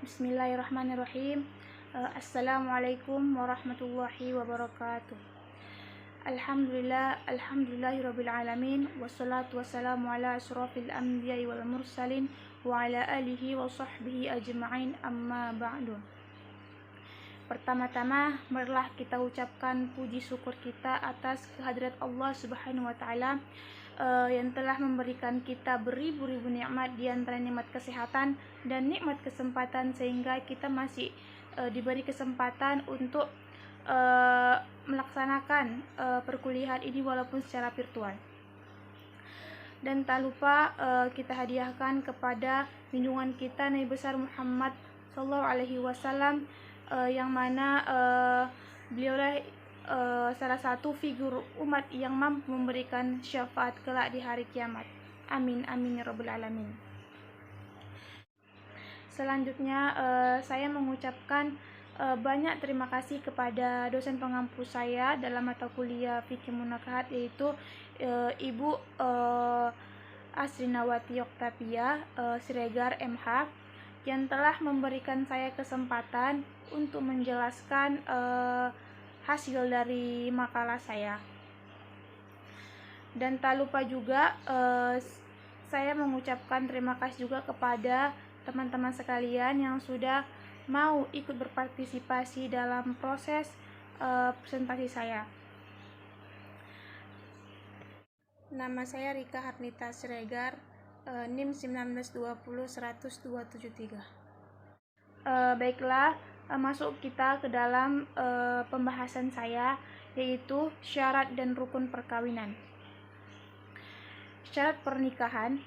Bismillahirrahmanirrahim. Assalamualaikum warahmatullahi wabarakatuh. Alhamdulillahirabbil alamin, wassalatu wassalamu ala asyrofil anbiya'i wal mursalin wa ala alihi wa sahbihi ajma'in, amma ba'du. Pertama-tama, marilah kita ucapkan puji syukur kita atas kehadirat Allah Subhanahu wa taala yang telah memberikan kita beribu-ribu nikmat, di antara nikmat kesehatan dan nikmat kesempatan, sehingga kita masih diberi kesempatan untuk melaksanakan perkuliahan ini walaupun secara virtual. Dan tak lupa kita hadiahkan kepada junjungan kita Nabi besar Muhammad sallallahu alaihi wasallam, yang mana beliaulah salah satu figur umat yang mampu memberikan syafaat kelak di hari kiamat. Amin amin ya rabbal alamin. Selanjutnya saya mengucapkan banyak terima kasih kepada dosen pengampu saya dalam mata kuliah Fikih Munakahat, yaitu Ibu Asrinawati Oktavia Siregar MH, yang telah memberikan saya kesempatan untuk menjelaskan hasil dari makalah saya. Dan tak lupa juga saya mengucapkan terima kasih juga kepada teman-teman sekalian yang sudah mau ikut berpartisipasi dalam proses presentasi saya. Nama saya Rika Harnita Siregar, NIM 1920100273. Baiklah, masuk kita ke dalam pembahasan saya, yaitu syarat dan rukun perkawinan. Syarat pernikahan.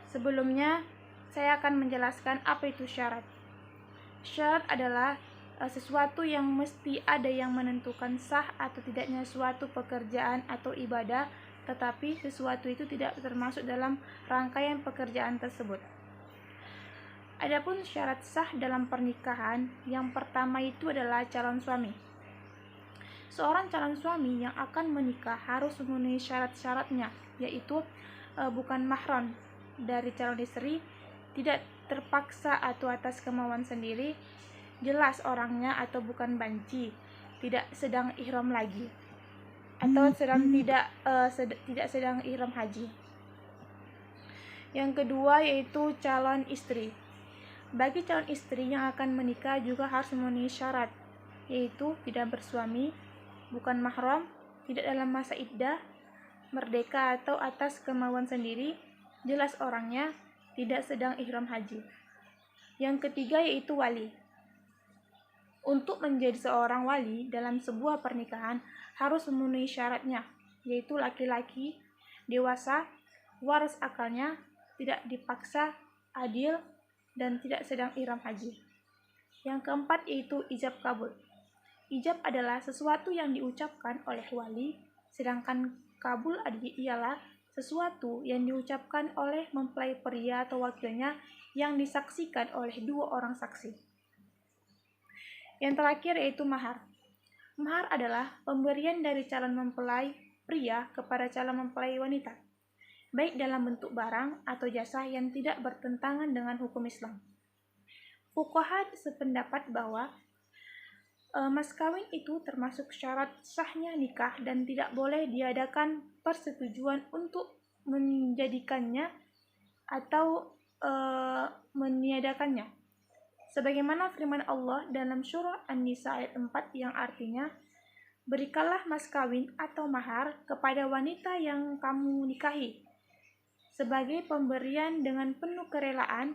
Sebelumnya saya akan menjelaskan apa itu syarat. Syarat adalah sesuatu yang mesti ada yang menentukan sah atau tidaknya suatu pekerjaan atau ibadah, tetapi sesuatu itu tidak termasuk dalam rangkaian pekerjaan tersebut. Adapun syarat sah dalam pernikahan, yang pertama itu adalah calon suami. Seorang calon suami yang akan menikah harus memenuhi syarat-syaratnya, yaitu bukan mahram dari calon istri, tidak terpaksa atau atas kemauan sendiri, jelas orangnya atau bukan banci, tidak sedang ihram lagi, atau tidak sedang ihram haji. Yang kedua yaitu calon istri. Bagi calon istri yang akan menikah juga harus memenuhi syarat, yaitu tidak bersuami, bukan mahram, tidak dalam masa iddah, merdeka atau atas kemauan sendiri, jelas orangnya, tidak sedang ihram haji. Yang ketiga yaitu wali. Untuk menjadi seorang wali dalam sebuah pernikahan harus memenuhi syaratnya, yaitu laki-laki, dewasa, waras akalnya, tidak dipaksa, adil, dan tidak sedang ihram haji. Yang keempat yaitu ijab kabul. Ijab adalah sesuatu yang diucapkan oleh wali, sedangkan kabul ialah sesuatu yang diucapkan oleh mempelai pria atau wakilnya yang disaksikan oleh dua orang saksi. Yang terakhir yaitu mahar. Mahar adalah pemberian dari calon mempelai pria kepada calon mempelai wanita, baik dalam bentuk barang atau jasa yang tidak bertentangan dengan hukum Islam. Fuqaha sependapat bahwa mas kawin itu termasuk syarat sahnya nikah dan tidak boleh diadakan persetujuan untuk menjadikannya atau meniadakannya. Sebagaimana firman Allah dalam surah An-Nisa ayat 4 yang artinya, berikanlah mas kawin atau mahar kepada wanita yang kamu nikahi sebagai pemberian dengan penuh kerelaan.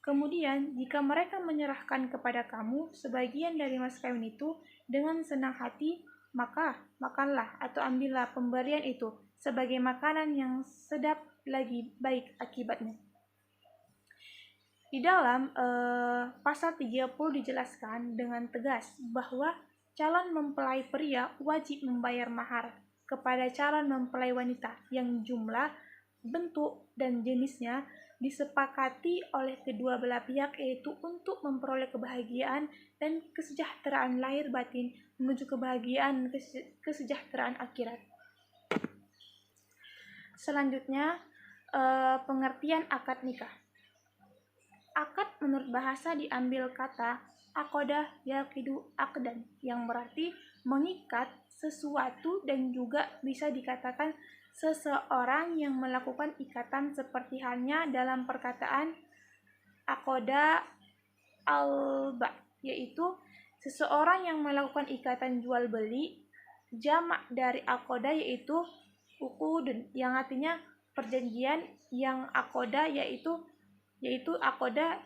Kemudian jika mereka menyerahkan kepada kamu sebagian dari mas kawin itu dengan senang hati, maka makanlah atau ambillah pemberian itu sebagai makanan yang sedap lagi baik akibatnya. Di dalam pasal 30 dijelaskan dengan tegas bahwa calon mempelai pria wajib membayar mahar kepada calon mempelai wanita yang jumlah, bentuk, dan jenisnya disepakati oleh kedua belah pihak, yaitu untuk memperoleh kebahagiaan dan kesejahteraan lahir batin menuju kebahagiaan dan kesejahteraan akhirat. Selanjutnya pengertian akad nikah. Akad menurut bahasa diambil kata aqada yaqidu aqdan yang berarti mengikat sesuatu dan juga bisa dikatakan seseorang yang melakukan ikatan seperti halnya dalam perkataan aqada alba, yaitu seseorang yang melakukan ikatan jual beli. Jamak dari aqada yaitu uqudun yang artinya perjanjian, yang aqada yaitu aqada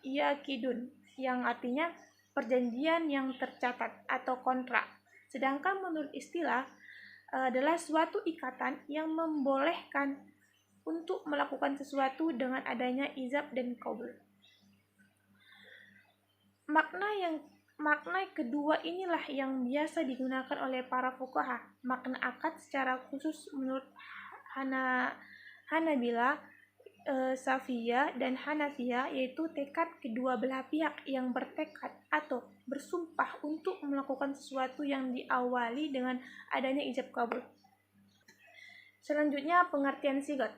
yaqidun yang artinya perjanjian yang tercatat atau kontrak. Sedangkan menurut istilah adalah suatu ikatan yang membolehkan untuk melakukan sesuatu dengan adanya ijab dan qabul. Makna kedua inilah yang biasa digunakan oleh para fuqaha. Makna akad secara khusus menurut Hanabila, Syafi'iyah dan Hanafiyah yaitu tekad kedua belah pihak yang bertekad atau bersumpah untuk melakukan sesuatu yang diawali dengan adanya ijab kabul. Selanjutnya pengertian sigat.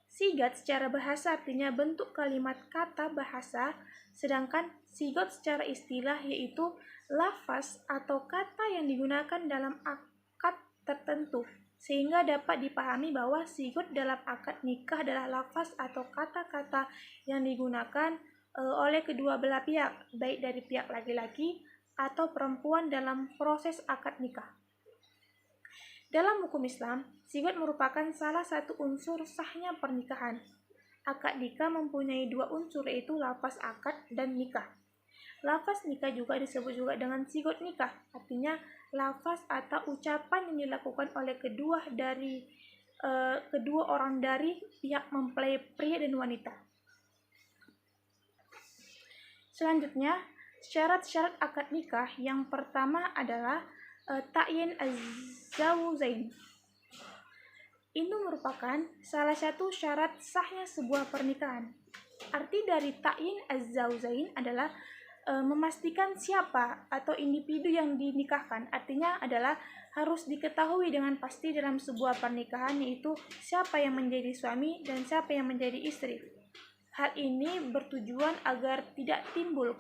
Sigat secara bahasa artinya bentuk kalimat kata bahasa, sedangkan sigat secara istilah yaitu lafaz atau kata yang digunakan dalam akad tertentu, sehingga dapat dipahami bahwa sigat dalam akad nikah adalah lafaz atau kata-kata yang digunakan oleh kedua belah pihak, baik dari pihak laki-laki atau perempuan dalam proses akad nikah. Dalam hukum Islam, sigat merupakan salah satu unsur sahnya pernikahan. Akad nikah mempunyai dua unsur, yaitu lafaz akad dan nikah. Lafaz nikah juga disebut juga dengan sigat nikah, artinya lafaz atau ucapan yang dilakukan oleh kedua orang dari pihak mempelai pria dan wanita. Selanjutnya, syarat-syarat akad nikah yang pertama adalah ta'yin az-zawjain. Itu merupakan salah satu syarat sahnya sebuah pernikahan. Arti dari ta'yin az-zawjain adalah memastikan siapa atau individu yang dinikahkan. Artinya adalah harus diketahui dengan pasti dalam sebuah pernikahan, yaitu siapa yang menjadi suami dan siapa yang menjadi istri. Hal ini bertujuan agar tidak timbul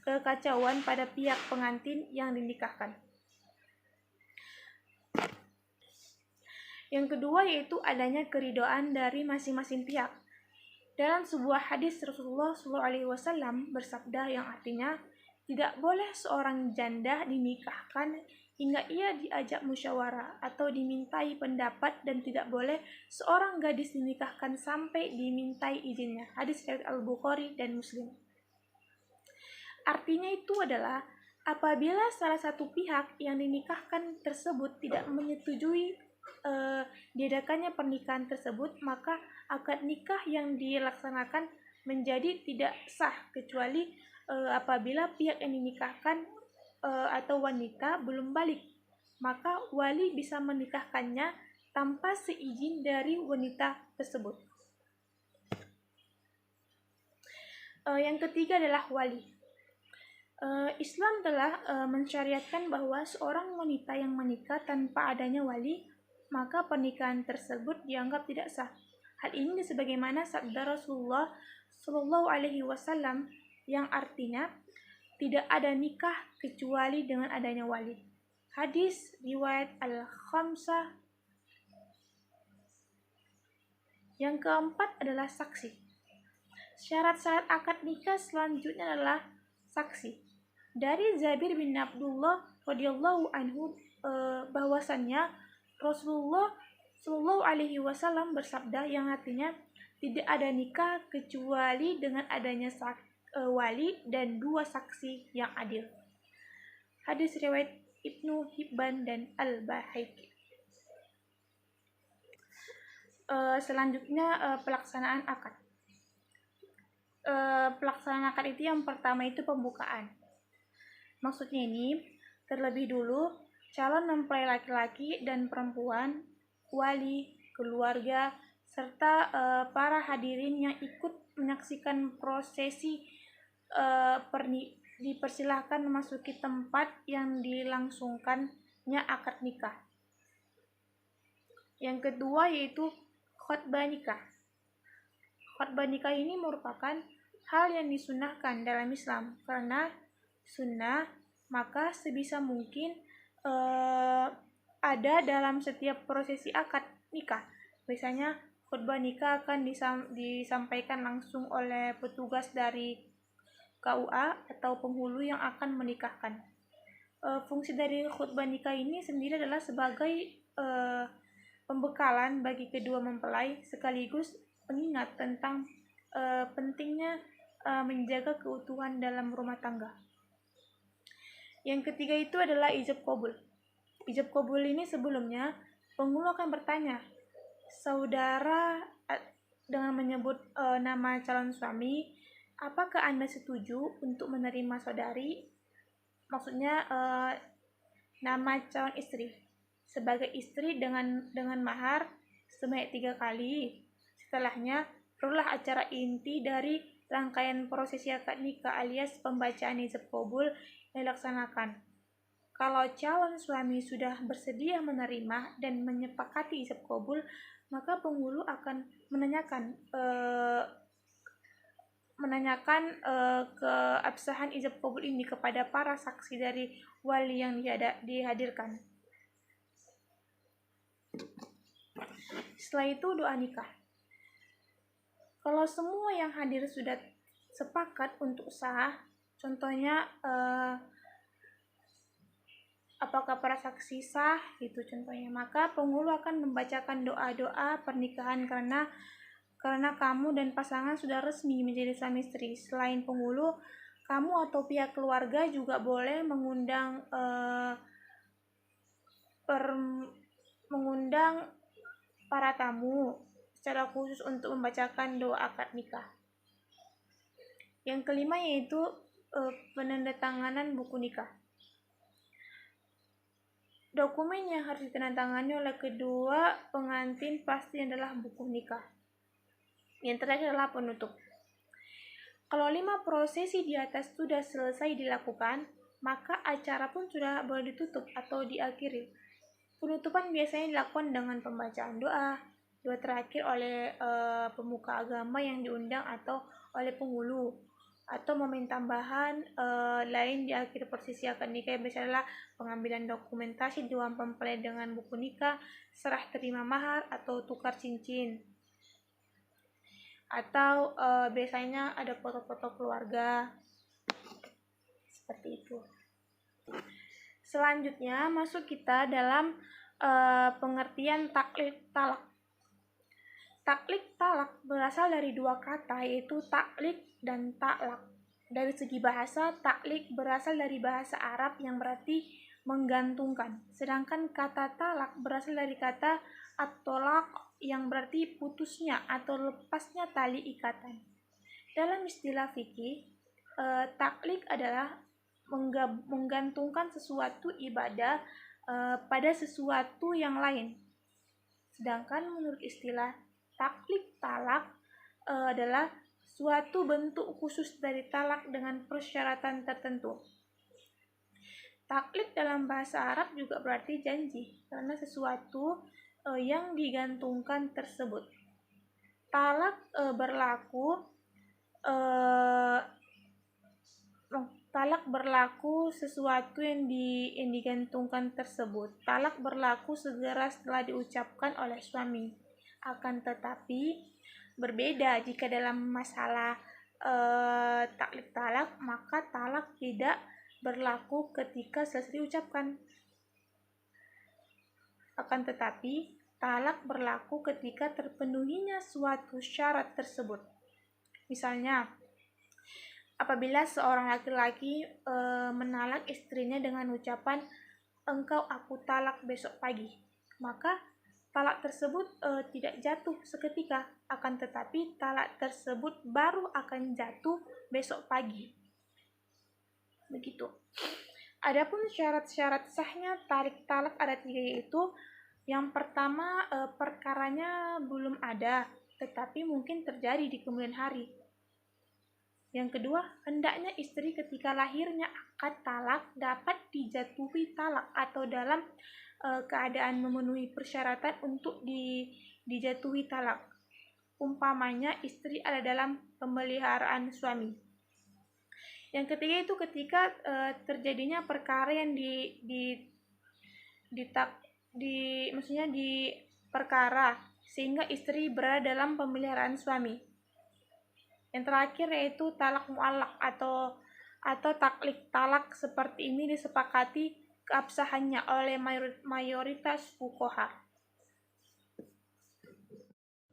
kekacauan pada pihak pengantin yang dinikahkan. Yang kedua yaitu adanya keridhaan dari masing-masing pihak. Dalam sebuah hadis Rasulullah SAW bersabda yang artinya tidak boleh seorang janda dinikahkan hingga ia diajak musyawarah atau dimintai pendapat, dan tidak boleh seorang gadis dinikahkan sampai dimintai izinnya. Hadis riwayat Al-Bukhari dan Muslim. Artinya itu adalah apabila salah satu pihak yang dinikahkan tersebut tidak menyetujui diadakannya pernikahan tersebut, maka akad nikah yang dilaksanakan menjadi tidak sah, kecuali apabila pihak yang dinikahkan atau wanita belum balik, maka wali bisa menikahkannya tanpa seizin dari wanita tersebut. Yang ketiga adalah wali. Islam telah mensyariatkan bahwa seorang wanita yang menikah tanpa adanya wali, maka pernikahan tersebut dianggap tidak sah. Hal ini sebagaimana sabda Rasulullah SAW yang artinya tidak ada nikah kecuali dengan adanya wali. Hadis riwayat Al-Khamsah. Yang keempat adalah saksi. Syarat-syarat akad nikah selanjutnya adalah saksi. Dari Jabir bin Abdullah radhiyallahu anhu bahwasannya Rasulullah SAW bersabda yang artinya tidak ada nikah kecuali dengan adanya wali dan dua saksi yang adil. Hadis riwayat Ibnu Hibban dan Al-Baihaqi. Selanjutnya pelaksanaan akad. Pelaksanaan akad itu yang pertama itu pembukaan. Maksudnya ini terlebih dulu calon mempelai laki-laki dan perempuan, wali, keluarga, serta para hadirin yang ikut menyaksikan prosesi dipersilahkan memasuki tempat yang dilangsungkannya akad nikah. Yang kedua yaitu khotbah nikah. Khotbah nikah ini merupakan hal yang disunahkan dalam Islam. Karena sunnah, maka sebisa mungkin ada dalam setiap prosesi akad nikah. Biasanya khutbah nikah akan disampaikan langsung oleh petugas dari KUA atau penghulu yang akan menikahkan. Fungsi dari khutbah nikah ini sendiri adalah sebagai pembekalan bagi kedua mempelai, sekaligus pengingat tentang pentingnya menjaga keutuhan dalam rumah tangga. Yang ketiga itu adalah ijab qabul. Ijab qabul ini sebelumnya penghulu akan bertanya, saudara, dengan menyebut nama calon suami, apakah Anda setuju untuk menerima saudari? Maksudnya nama calon istri sebagai istri dengan mahar sebanyak 3 kali. Setelahnya perlulah acara inti dari rangkaian prosesi akad nikah alias pembacaan ijab qabul yang dilaksanakan. Kalau calon suami sudah bersedia menerima dan menyepakati ijab qabul, maka penghulu akan menanyakan keabsahan ijab qabul ini kepada para saksi dari wali yang dihadirkan. Setelah itu doa nikah. Kalau semua yang hadir sudah sepakat untuk sah, contohnya apakah para saksi sah gitu contohnya, maka penghulu akan membacakan doa-doa pernikahan karena kamu dan pasangan sudah resmi menjadi suami istri. Selain penghulu, kamu atau pihak keluarga juga boleh mengundang para tamu secara khusus untuk membacakan doa akad nikah. Yang kelima yaitu penandatanganan buku nikah. Dokumen yang harus ditandatangani oleh kedua pengantin pasti adalah buku nikah. Yang terakhir adalah penutup. Kalau 5 prosesi di atas sudah selesai dilakukan, maka acara pun sudah boleh ditutup atau diakhiri. Penutupan biasanya dilakukan dengan pembacaan doa terakhir oleh pemuka agama yang diundang atau oleh penghulu, atau momen tambahan lain di akhir prosesi akad nikah yang biasanya adalah pengambilan dokumentasi dua mempelai dengan buku nikah, serah terima mahar atau tukar cincin, atau biasanya ada foto-foto keluarga seperti itu. Selanjutnya masuk kita dalam pengertian taklik talak. Taklik talak berasal dari 2 kata, yaitu taklik dan taklak. Dari segi bahasa, taklik berasal dari bahasa Arab yang berarti menggantungkan, sedangkan kata talak berasal dari kata at-tolak yang berarti putusnya atau lepasnya tali ikatan. Dalam istilah fikih, taklik adalah menggantungkan sesuatu ibadah pada sesuatu yang lain. Sedangkan menurut istilah taklik talak adalah suatu bentuk khusus dari talak dengan persyaratan tertentu. Taklik dalam bahasa Arab juga berarti janji, karena sesuatu yang digantungkan tersebut. Talak berlaku sesuatu yang digantungkan tersebut. Talak berlaku segera setelah diucapkan oleh suami. Akan tetapi berbeda jika dalam masalah taklik talak, maka talak tidak berlaku ketika selesai diucapkan. Akan tetapi talak berlaku ketika terpenuhinya suatu syarat tersebut. Misalnya, apabila seorang laki-laki menalak istrinya dengan ucapan engkau aku talak besok pagi, maka talak tersebut tidak jatuh seketika, akan tetapi talak tersebut baru akan jatuh besok pagi. Begitu. Adapun syarat-syarat sahnya tarik talak ada 3, yaitu yang pertama, perkaranya belum ada tetapi mungkin terjadi di kemudian hari. Yang kedua, hendaknya istri ketika lahirnya akad talak dapat dijatuhi talak atau dalam keadaan memenuhi persyaratan untuk dijatuhi talak. umpamanya istri ada dalam pemeliharaan suami. Yang ketiga itu ketika terjadinya perkara yang maksudnya di perkara sehingga istri berada dalam pemeliharaan suami. Yang terakhir yaitu talak mu'allaq atau taklik talak. Seperti ini disepakati keabsahannya oleh mayoritas fuqaha.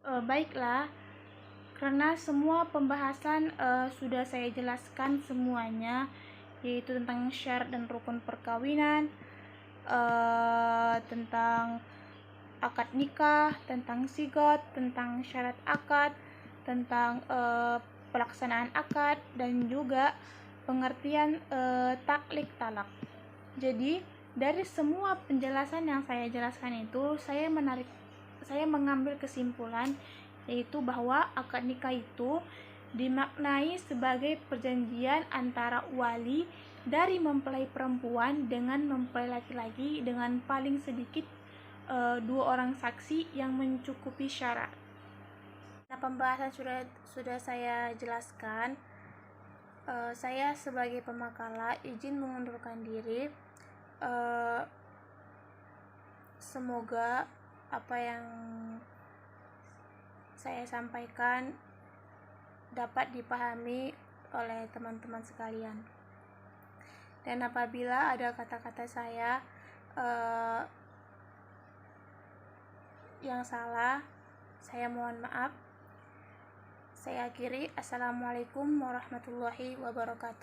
Baiklah, karena semua pembahasan sudah saya jelaskan semuanya, yaitu tentang syarat dan rukun perkawinan, tentang akad nikah, tentang sigot, tentang syarat akad, tentang pelaksanaan akad, dan juga pengertian taklik talak. Jadi dari semua penjelasan yang saya jelaskan itu, saya mengambil kesimpulan yaitu bahwa akad nikah itu dimaknai sebagai perjanjian antara wali dari mempelai perempuan dengan mempelai laki-laki dengan paling sedikit 2 orang saksi yang mencukupi syarat. Nah, pembahasan sudah saya jelaskan. Saya sebagai pemakala izin mengundurkan diri. Semoga apa yang saya sampaikan dapat dipahami oleh teman-teman sekalian. Dan apabila ada kata-kata saya yang salah, saya mohon maaf. Saya akhiri. Assalamualaikum warahmatullahi wabarakatuh.